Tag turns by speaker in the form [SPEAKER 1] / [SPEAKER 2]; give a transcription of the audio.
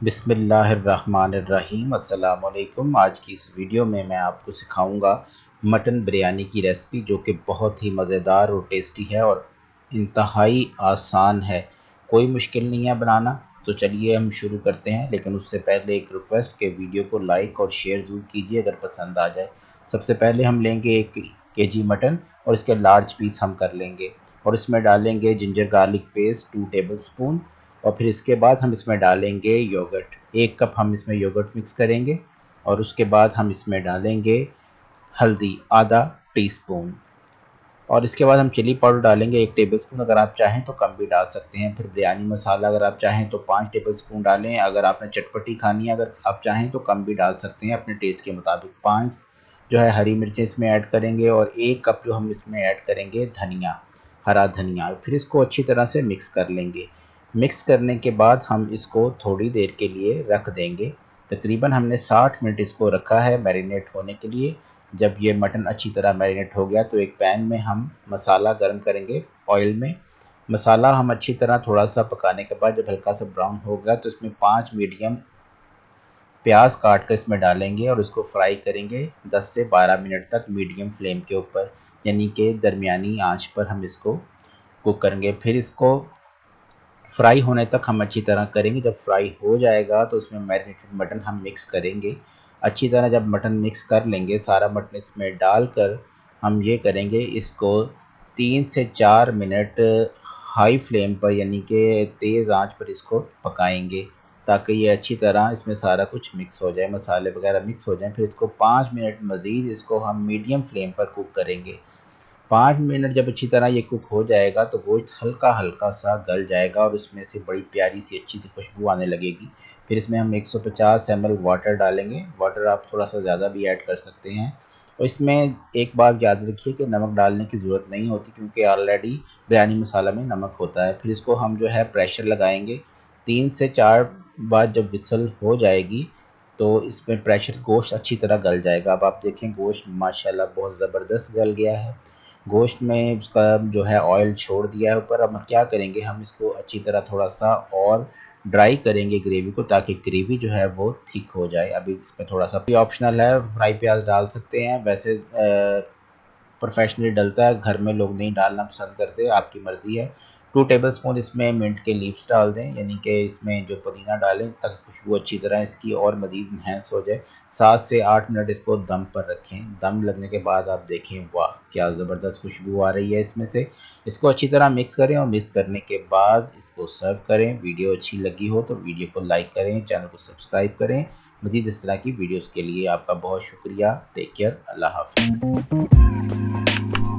[SPEAKER 1] बिस्मिल्लाहिर्रहमानिर्रहीम। अस्सलाम वालेकुम। आज की इस वीडियो में मैं आपको सिखाऊंगा मटन बिरयानी की रेसिपी, जो कि बहुत ही मज़ेदार और टेस्टी है और इंतहाई आसान है। कोई मुश्किल नहीं है बनाना। तो चलिए हम शुरू करते हैं, लेकिन उससे पहले एक रिक्वेस्ट के वीडियो को लाइक और शेयर ज़रूर कीजिए अगर पसंद आ जाए। सबसे पहले हम लेंगे 1 kg मटन और इसके लार्ज पीस हम कर लेंगे और इसमें डालेंगे ginger garlic paste 2 table spoon. और फिर इसके बाद हम इसमें डालेंगे योगर्ट 1 कप, हम इसमें योगर्ट मिक्स करेंगे। और उसके बाद हम इसमें डालेंगे हल्दी आधा टीस्पून। और इसके बाद हम चिली पाउडर डालेंगे 1 टेबल स्पून, अगर आप चाहें तो कम भी डाल सकते हैं। फिर बिरयानी मसाला अगर आप चाहें तो 5 टेबल स्पून डालें। अगर आपने चटपटी खानी है, अगर आप चाहें तो कम भी डाल सकते हैं अपने टेस्ट के मुताबिक। 5 जो है हरी मिर्चें इसमें ऐड करेंगे और 1 कप जो हम इसमें ऐड करेंगे धनिया, हरा धनिया। फिर इसको अच्छी तरह से मिक्स कर लेंगे। मिक्स करने के बाद हम इसको थोड़ी देर के लिए रख देंगे। तकरीबन हमने 60 मिनट इसको रखा है मैरिनेट होने के लिए। जब ये मटन अच्छी तरह मैरिनेट हो गया तो एक पैन में हम मसाला गर्म करेंगे ऑयल में। मसाला हम अच्छी तरह थोड़ा सा पकाने के बाद जब हल्का सा ब्राउन हो गया तो इसमें 5 मीडियम प्याज काट कर इसमें डालेंगे और इसको फ्राई करेंगे 10 से 12 मिनट तक मीडियम फ्लेम के ऊपर, यानी कि दरमियानी आंच पर हम इसको कुक करेंगे। फिर इसको फ्राई होने तक हम अच्छी तरह करेंगे। जब फ्राई हो जाएगा तो उसमें मैरिनेटेड मटन हम मिक्स करेंगे अच्छी तरह। जब मटन मिक्स कर लेंगे, सारा मटन इसमें डालकर हम ये करेंगे, इसको 3 से 4 मिनट हाई फ्लेम पर यानी कि तेज़ आंच पर इसको पकाएंगे, ताकि ये अच्छी तरह इसमें सारा कुछ मिक्स हो जाए, मसाले वगैरह मिक्स हो जाएं। फिर इसको 5 मिनट मज़ीद इसको हम मीडियम फ्लेम पर कुक करेंगे। 5 मिनट जब अच्छी तरह ये कुक हो जाएगा तो गोश्त हल्का हल्का सा गल जाएगा और उसमें से बड़ी प्यारी सी अच्छी सी खुशबू आने लगेगी। फिर इसमें हम 150 ml वाटर डालेंगे। वाटर आप थोड़ा सा ज़्यादा भी ऐड कर सकते हैं। और इसमें एक बात याद रखिए कि नमक डालने की ज़रूरत नहीं होती, क्योंकि ऑलरेडी बिरयानी मसाला में नमक होता है। फिर इसको हम जो है प्रेशर लगाएंगे 3 से 4 बार। जब विसल हो जाएगी तो इसमें प्रेशर गोश्त अच्छी तरह गल जाएगा। अब आप देखें गोश्त माशाल्लाह बहुत ज़बरदस्त गल गया है। गोश्त में उसका जो है ऑयल छोड़ दिया है ऊपर। अब हम क्या करेंगे, हम इसको अच्छी तरह थोड़ा सा और ड्राई करेंगे ग्रेवी को, ताकि ग्रेवी जो है वो थिक हो जाए। अभी इसमें थोड़ा सा ऑप्शनल है, फ्राई प्याज डाल सकते हैं, वैसे प्रोफेशनली डलता है, घर में लोग नहीं डालना पसंद करते, आपकी मर्ज़ी है। 2 टेबल स्पून इसमें मिंट के लीव्स डाल दें, यानी कि इसमें जो पुदीना डालें ताकि खुशबू अच्छी तरह इसकी और मज़ीद इन्हेंस हो जाए। 7 से 8 मिनट इसको दम पर रखें। दम लगने के बाद आप देखें, वाह क्या ज़बरदस्त खुशबू आ रही है इसमें से। इसको अच्छी तरह मिक्स करें और मिक्स करने के बाद इसको सर्व करें। वीडियो अच्छी लगी हो तो वीडियो को लाइक करें, चैनल को सब्सक्राइब करें। मज़ीद इस तरह की वीडियोज़ के लिए आपका बहुत शुक्रिया। टेक केयर, अल्लाह हाफ़िज़।